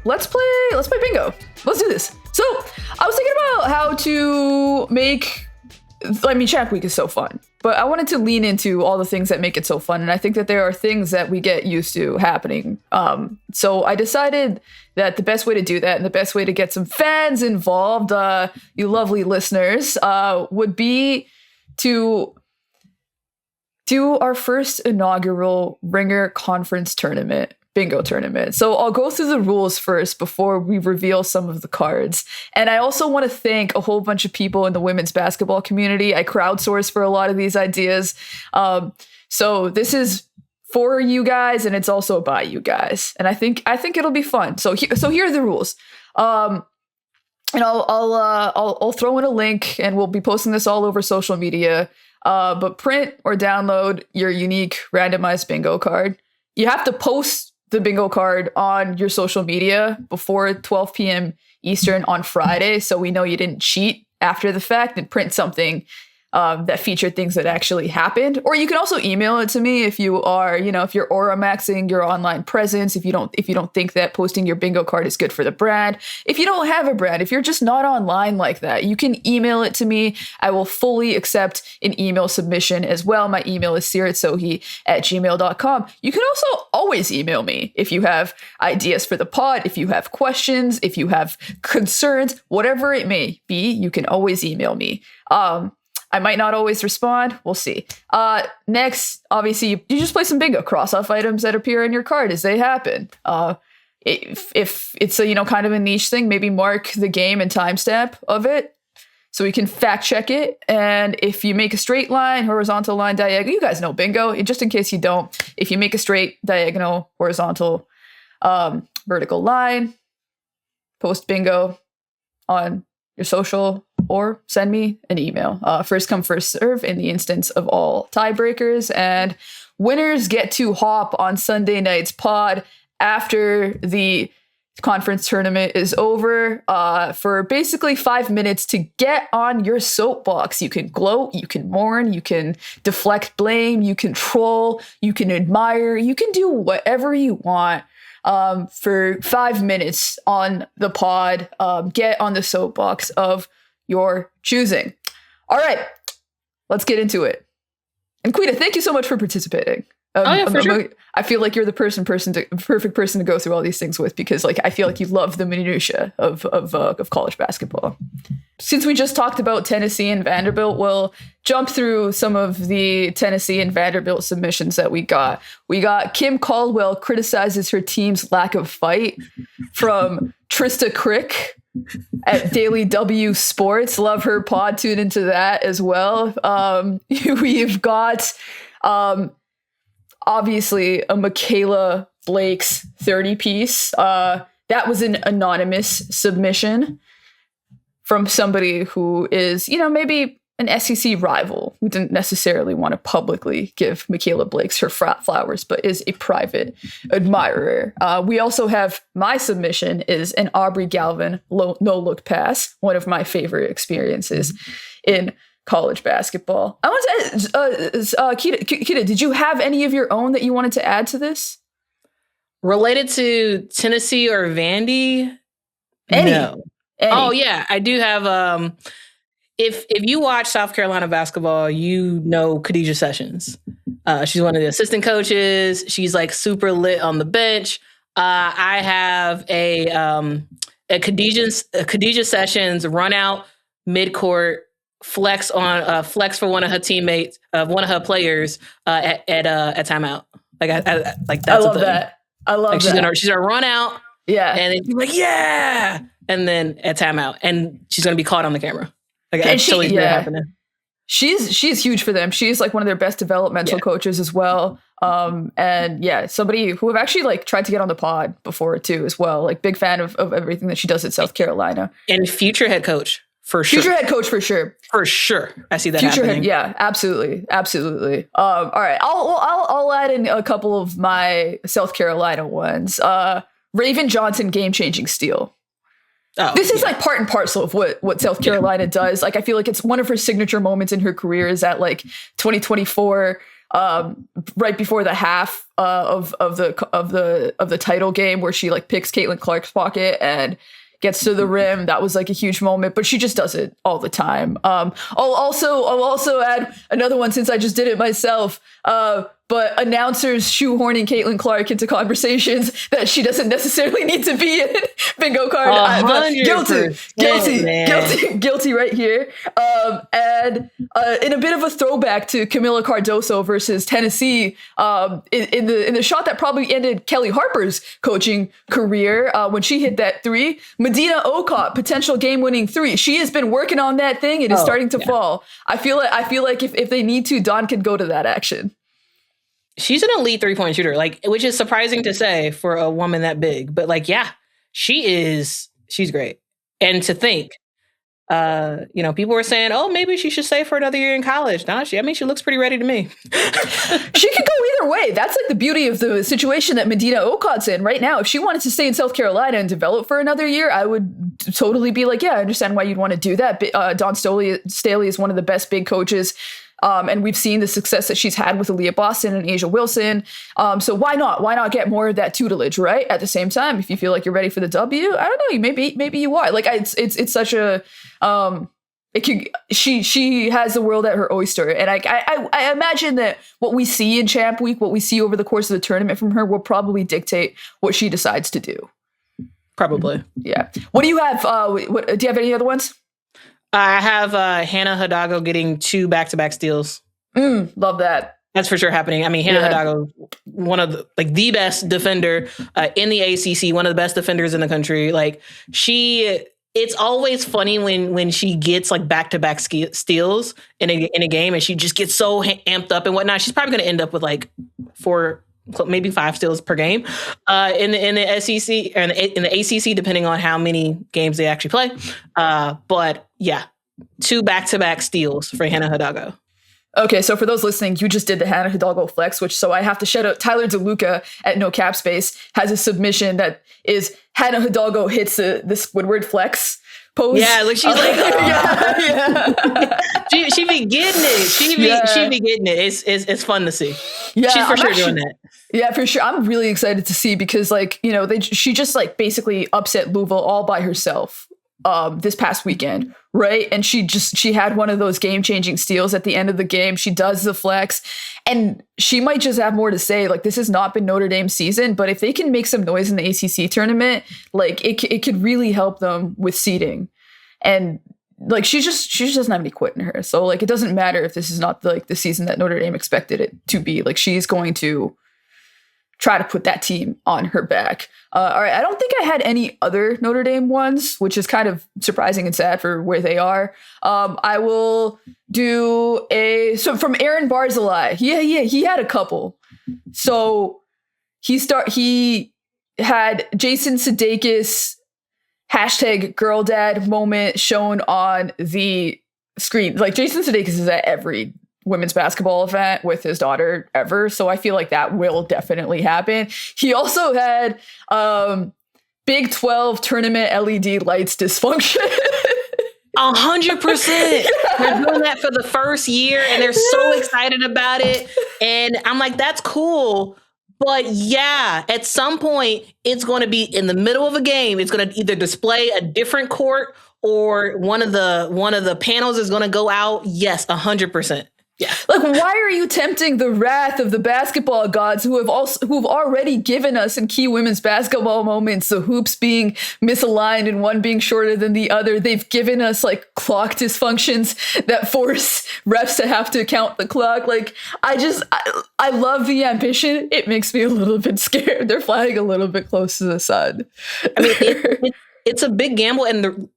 let's play bingo. Let's do this. So I was thinking about how to make, Shack Week is so fun, but I wanted to lean into all the things that make it so fun. And I think that there are things that we get used to happening. So I decided that the best way to do that and the best way to get some fans involved, you lovely listeners, would be to do our first inaugural Ringer Conference tournament, bingo tournament. So I'll go through the rules first before we reveal some of the cards. And I also want to thank a whole bunch of people in the women's basketball community. I crowdsourced for a lot of these ideas. So this is for you guys, and it's also by you guys. And I think it'll be fun. So here are the rules. And I'll throw in a link, and we'll be posting this all over social media. But print or download your unique randomized bingo card. You have to post the bingo card on your social media before 12 p.m. Eastern on Friday, so we know you didn't cheat after the fact, and print something that featured things that actually happened. Or you can also email it to me if you are, if you're aura maxing your online presence, if you don't think that posting your bingo card is good for the brand. If you don't have a brand, if you're just not online like that, you can email it to me. I will fully accept an email submission as well. My email is seeratsohi@gmail.com. You can also always email me if you have ideas for the pod, if you have questions, if you have concerns, whatever it may be, you can always email me. I might not always respond. We'll see. Next, obviously, you just play some bingo. Cross off items that appear in your card as they happen. If it's a kind of a niche thing, maybe mark the game and timestamp of it so we can fact check it. And if you make a straight line, horizontal line, diagonal, you guys know bingo. Just in case you don't, if you make a straight, diagonal, horizontal, vertical line, post bingo on your social, or send me an email. First come, first serve in the instance of all tiebreakers. And winners get to hop on Sunday night's pod after the conference tournament is over for basically 5 minutes to get on your soapbox. You can gloat, you can mourn, you can deflect blame, you can troll, you can admire, you can do whatever you want. For 5 minutes on the pod, get on the soapbox of your choosing. All right, let's get into it. And Quinta, thank you so much for participating. For sure. I feel like you're the perfect person to go through all these things with, because I feel like you love the minutia of college basketball. Since we just talked about Tennessee and Vanderbilt, we'll jump through some of the Tennessee and Vanderbilt submissions that we got. We got Kim Caldwell criticizes her team's lack of fight from Trista Crick at Daily W Sports. Love her pod. Tune into that as well. We've got obviously a Michaela Blake's 30 piece. That was an anonymous submission from somebody who is, maybe an SEC rival who didn't necessarily want to publicly give Michaela Blake's her flowers, but is a private admirer. We also have my submission is an Aubrey Galvin no-look pass, one of my favorite experiences in college basketball. I want to ask, Quinta, did you have any of your own that you wanted to add to this? Related to Tennessee or Vandy? No. Any. Oh, yeah. I do have... If you watch South Carolina basketball, you know Khadijah Sessions. She's one of the assistant coaches. She's like super lit on the bench. I have a Khadijah Sessions run out midcourt flex for one of her teammates, one of her players at timeout. That's I love that. I love that. She's gonna run out. Yeah, and then she's like, yeah, and then at timeout, and she's gonna be caught on the camera. Happening. She's huge for them. She's like one of their best developmental coaches as well. And yeah, somebody who have actually tried to get on the pod before too as well. Like big fan of everything that she does at South Carolina. And future head coach for sure. Future head coach for sure. For sure. I see that happening. Yeah, absolutely. Absolutely. All right. I'll add in a couple of my South Carolina ones. Raven Johnson game-changing steal. Oh, this is like part and parcel of what South Carolina does. Like, I feel like it's one of her signature moments in her career is that 2024 right before the half of the title game, where she like picks Caitlin Clark's pocket and gets to the rim. That was like a huge moment, but she just does it all the time. I'll also add another one since I just did it myself. But announcers shoehorning Caitlin Clark into conversations that she doesn't necessarily need to be in. Bingo card. Guilty right here. And in a bit of a throwback to Camila Cardoso versus Tennessee, in the shot that probably ended Kelly Harper's coaching career, when she hit that three, Medina Okot, potential game-winning three. She has been working on that thing. It is starting to fall. I feel like if they need to, Dawn could go to that action. She's an elite 3-point shooter, like, which is surprising to say for a woman that big, but like, yeah, she's great. And to think, people were saying, oh, maybe she should stay for another year in college. Nah, she looks pretty ready to me. She could go either way. That's like the beauty of the situation that Medina Okot's in right now. If she wanted to stay in South Carolina and develop for another year, I would totally be like, yeah, I understand why you'd want to do that. Dawn Staley is one of the best big coaches. And we've seen the success that she's had with Aaliyah Boston and Asia Wilson. So why not? Why not get more of that tutelage, right? At the same time, if you feel like you're ready for the W, I don't know, maybe you are. Like it's such a she has the world at her oyster, and I imagine that what we see in Champ Week, what we see over the course of the tournament from her, will probably dictate what she decides to do. Probably, yeah. What do you have? Do you have any other ones? I have Hannah Hidalgo getting 2 back-to-back steals. Love that. That's for sure happening. I mean, Hannah Hidalgo, one of the best defender in the ACC, one of the best defenders in the country. Like it's always funny when she gets like back-to-back steals in a game, and she just gets so amped up and whatnot. She's probably going to end up with like 4, maybe 5 steals per game in the SEC or in the ACC, depending on how many games they actually play. But yeah, 2 back-to-back steals for Hannah Hidalgo. Okay, so for those listening, you just did the Hannah Hidalgo flex, so I have to shout out Tyler DeLuca at No Cap Space has a submission that is Hannah Hidalgo hits the Squidward flex pose. Yeah, like she's like, she be getting it. She be getting it. It's fun to see. Yeah, she's for sure doing that. Yeah, for sure. I'm really excited to see because she just like basically upset Louisville all by herself this past weekend, right? And she had one of those game-changing steals at the end of the game. She does the flex, and she might just have more to say. Like, this has not been Notre Dame's season, but if they can make some noise in the ACC tournament, like it could really help them with seeding. And like she just doesn't have any quit in her. So like it doesn't matter if this is not like the season that Notre Dame expected it to be. Like she's going to try to put that team on her back. All right, I don't think I had any other Notre Dame ones, which is kind of surprising and sad for where they are. I will do from Aaron Barzilai. He had a couple. So he had Jason Sudeikis #GirlDad moment shown on the screen. Like Jason Sudeikis is at every women's basketball event with his daughter ever. So I feel like that will definitely happen. He also had Big 12 tournament LED lights dysfunction. 100%. They're doing that for the first year and they're so excited about it. And I'm like, that's cool. But yeah, at some point it's going to be in the middle of a game. It's going to either display a different court or one of the panels is going to go out. Yes, 100%. Yeah. Like, why are you tempting the wrath of the basketball gods who've already given us in key women's basketball moments, the hoops being misaligned and one being shorter than the other? They've given us like clock dysfunctions that force refs to have to count the clock. Like, I love the ambition. It makes me a little bit scared. They're flying a little bit close to the sun. I mean, it's a big gamble, and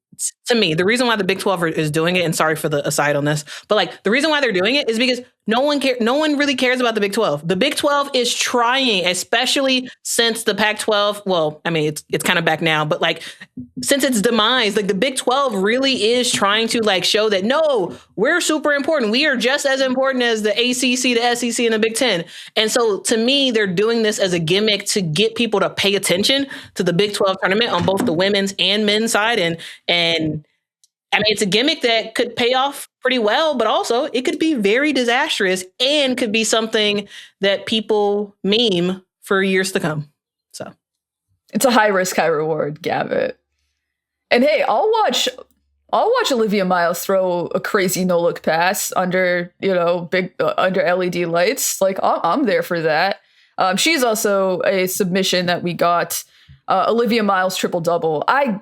to me, the reason why the Big 12 is doing it, and sorry for the aside on this, but like the reason why they're doing it is because no one really cares about the Big 12. The Big 12 is trying, especially since the Pac-12. Well, I mean, it's kind of back now, but like since its demise, like the Big 12 really is trying to like show that no, we're super important. We are just as important as the ACC, the SEC, and the Big 10. And so to me, they're doing this as a gimmick to get people to pay attention to the Big 12 tournament on both the women's and men's side, and I mean, it's a gimmick that could pay off pretty well, but also it could be very disastrous and could be something that people meme for years to come. So it's a high risk, high reward, Gavit. And hey, I'll watch Olivia Miles throw a crazy no look pass under, under LED lights. Like I'm there for that. She's also a submission that we got. Olivia Miles triple double. I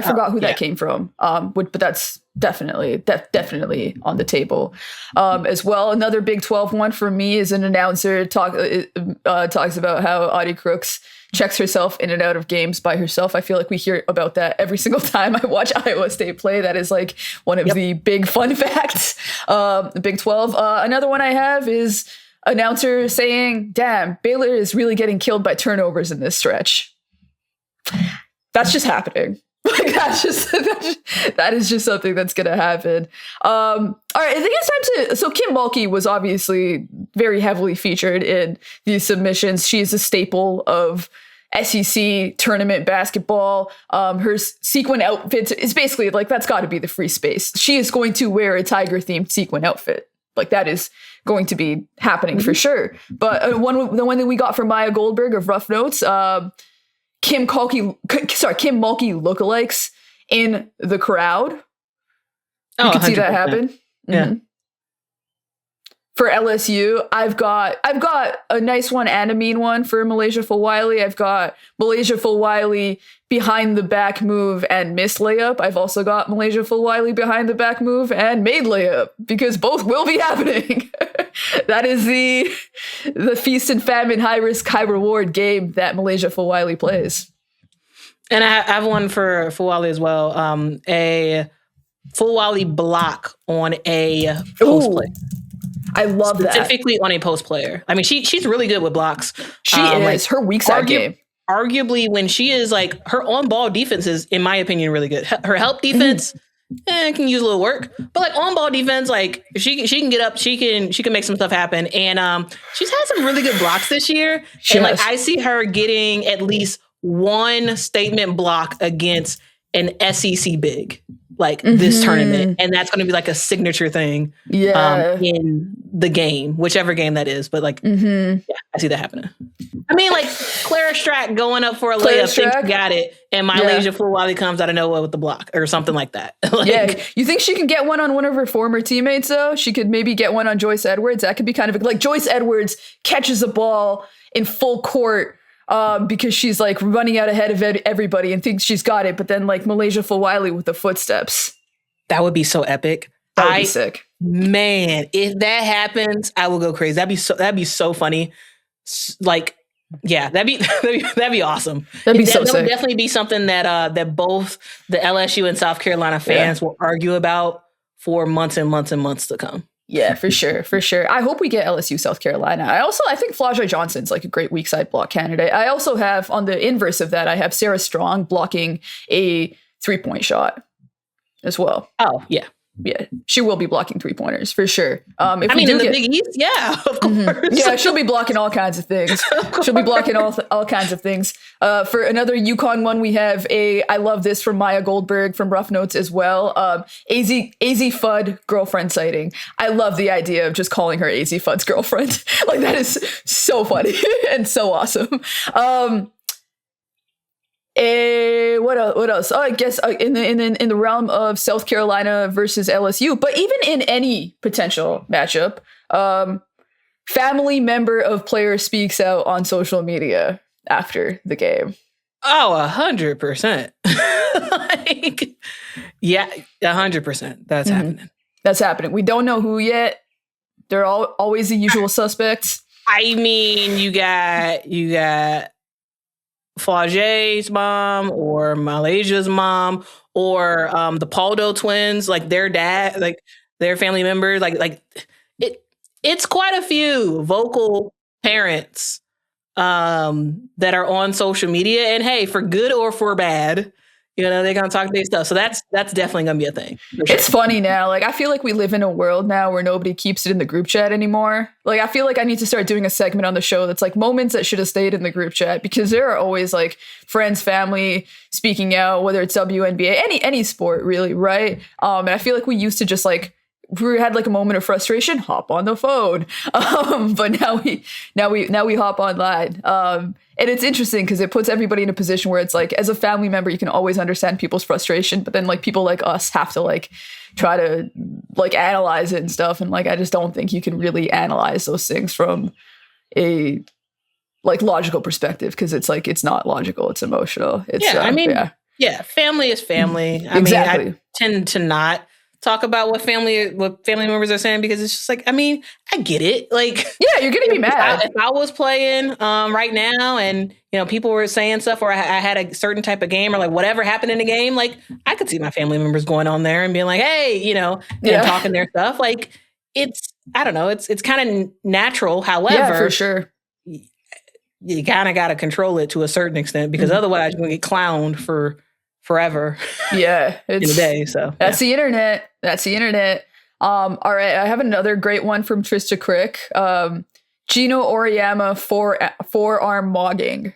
forgot who that came from. But that's definitely on the table as well. Another Big 12 one for me is an announcer talks about how Audie Crooks checks herself in and out of games by herself. I feel like we hear about that every single time I watch Iowa State play. That is like one of the big fun facts. The Big 12. Another one I have is announcer saying, "Damn, Baylor is really getting killed by turnovers in this stretch." That's just happening. Like that is just something that's gonna happen. All right, I think it's time to. So Kim Mulkey was obviously very heavily featured in these submissions. She is a staple of SEC tournament basketball. Her sequin outfits is basically like that's got to be the free space. She is going to wear a tiger themed sequin outfit. Like that is going to be happening for sure. But the one that we got from Maya Goldberg of Rough Notes. Kim Mulkey lookalikes in the crowd. You can see that happen. Yeah. Mm-hmm. For LSU, I've got a nice one and a mean one for Malaysia Fulwiley. I've got Malaysia Fulwiley behind the back move and missed layup. I've also got Malaysia Fulwiley behind the back move and made layup, because both will be happening. That is the feast and famine, high risk, high reward game that Malaysia Fulwiley plays. And I have one for Fulwiley as well. A Fulwiley block on a post play. I love that. Specifically on a post player. I mean, she's really good with blocks. She is. Her weak side game. Arguably, when she is like, her on-ball defense is, in my opinion, really good. Her help defense can use a little work. But like on-ball defense, like she can get up, she can make some stuff happen. And she's had some really good blocks this year. Like I see her getting at least one statement block against an SEC big. Like this tournament, and that's going to be like a signature thing in the game, whichever game that is. But like, yeah, I see that happening. I mean, like Clara Strack going up for a layup, thinks she got it, and Malaysia Fulwiley comes out of nowhere with the block or something like that. You think she can get one on one of her former teammates though? She could maybe get one on Joyce Edwards. That could be kind of like Joyce Edwards catches a ball in full court. Because she's like running out ahead of everybody and thinks she's got it, but then like Malaysia Fulwiley with the footsteps. That would be so epic. That would be sick. Man, if that happens, I will go crazy. That'd be so funny. Like, yeah, that'd be awesome. That would definitely be something that both the LSU and South Carolina fans will argue about for months and months and months to come. Yeah, for sure. I hope we get LSU South Carolina. I think Flajah Johnson's like a great weak side block candidate. I also have, on the inverse of that, I have Sarah Strong blocking a 3-point as well. Oh, yeah. Yeah, she will be blocking 3-pointers for sure. In the Big East, yeah, of course. Yeah, she'll be blocking all kinds of things. She'll be blocking all kinds of things. For another UConn one, we have I love this from Maya Goldberg from Rough Notes as well. AZ Fudd girlfriend sighting. I love the idea of just calling her AZ Fudd's girlfriend. Like that is so funny and so awesome. What else? Oh, I guess in the realm of South Carolina versus LSU, but even in any potential matchup, family member of player speaks out on social media after the game. Oh, 100%. Like, yeah, 100%. That's happening. That's happening. We don't know who yet. They're always the usual suspects. I mean, you got Flajay's mom or Malaysia's mom or the Paldo twins, like their dad, like their family members, like it's quite a few vocal parents that are on social media. And hey, for good or for bad, They're gonna talk their stuff. So that's definitely gonna be a thing. Sure. It's funny now. Like, I feel like we live in a world now where nobody keeps it in the group chat anymore. Like, I feel like I need to start doing a segment on the show that's like moments that should have stayed in the group chat, because there are always like friends, family speaking out, whether it's WNBA, any sport really, right? And I feel like we used to just like, we had like a moment of frustration, hop on the phone. But now we hop online. And it's interesting because it puts everybody in a position where it's like, as a family member, you can always understand people's frustration, but then like people like us have to like try to like analyze it and stuff. And like, I just don't think you can really analyze those things from a like logical perspective, because it's like, it's not logical, it's emotional. It's, family is family. Exactly. I tend to not talk about what family members are saying, because it's just like, I get it. Like, yeah, you're gonna be mad. If I was playing right now and people were saying stuff, or I had a certain type of game, or like whatever happened in the game, like I could see my family members going on there and being like, hey, and talking their stuff. Like, I don't know, it's kind of natural. However, yeah, for sure, you kind of got to control it to a certain extent, because otherwise you're gonna get clowned for forever. Yeah, in a day. So that's the internet. All right, I have another great one from Trista Crick. Geno Auriemma forearm mogging.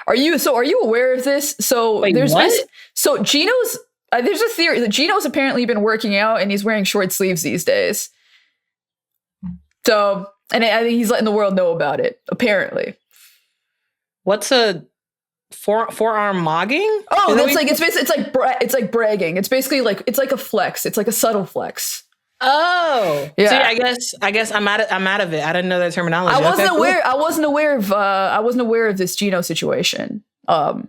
Are you aware of this? So wait, there's what? So Geno's there's a theory that Geno's apparently been working out and he's wearing short sleeves these days. So, and I think he's letting the world know about it, apparently. What's a forearm mogging? Oh, that's like, it's like bragging. It's basically like, it's like a flex. It's like a subtle flex. Oh, yeah. See, I guess I'm out of it. I didn't know that terminology. I wasn't aware of this Geno situation. But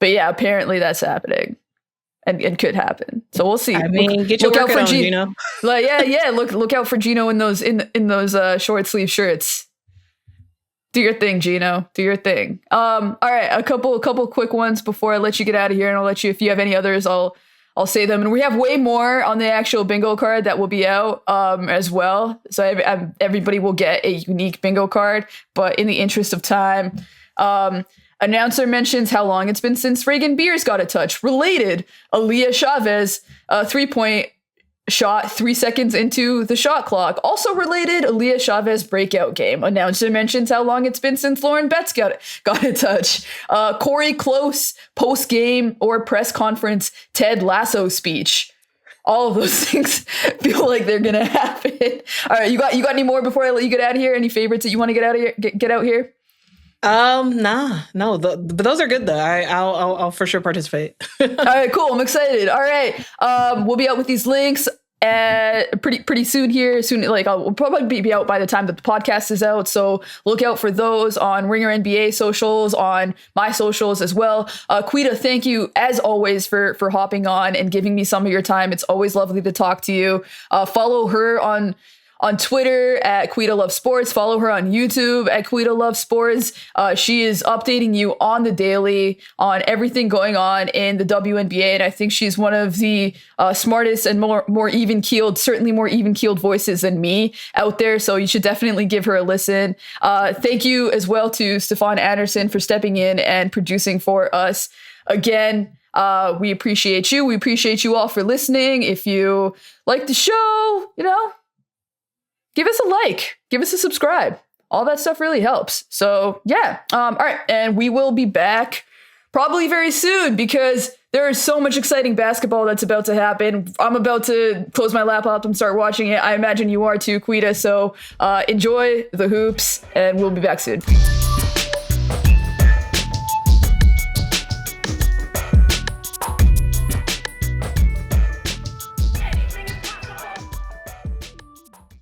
yeah, apparently that's happening, and could happen. So we'll see. Get your work on, Geno. Like, yeah. Look out for Geno in those short sleeve shirts. Do your thing, Geno. Do your thing. All right, a couple quick ones before I let you get out of here, and I'll let you, if you have any others, I'll say them. And we have way more on the actual bingo card that will be out as well. So everybody will get a unique bingo card. But in the interest of time, announcer mentions how long it's been since Reagan Beers got a touch. Related, Aaliyah Chavez, 3-point shot 3 seconds into the shot clock. Also related, Aaliyah Chavez breakout game. Announcer mentions how long it's been since Lauren Betts got a touch. Corey Close post-game or press conference Ted Lasso speech. All of those things feel like they're gonna happen. All right, you got any more before I let you get out of here? Any favorites that you want to get out of here? Get out here? No. But those are good though. I'll for sure participate. All right, cool. I'm excited. All right, we'll be out with these links pretty soon here. We'll probably be out by the time that the podcast is out. So look out for those on Ringer NBA socials, on my socials as well. Quita, thank you as always for hopping on and giving me some of your time. It's always lovely to talk to you. Follow her on Twitter at Quinta Loves Sports. Follow her on YouTube at Quinta Loves Sports. She is updating you on the daily on everything going on in the WNBA, and I think she's one of the smartest and more even-keeled, certainly more even-keeled voices than me out there, so you should definitely give her a listen. Thank you as well to Stefan Anderson for stepping in and producing for us. Again, we appreciate you. We appreciate you all for listening. If you like the show, give us a like, give us a subscribe. All that stuff really helps. So yeah. All right. And we will be back probably very soon, because there is so much exciting basketball that's about to happen. I'm about to close my laptop and start watching it. I imagine you are too, Quita. So enjoy the hoops, and we'll be back soon.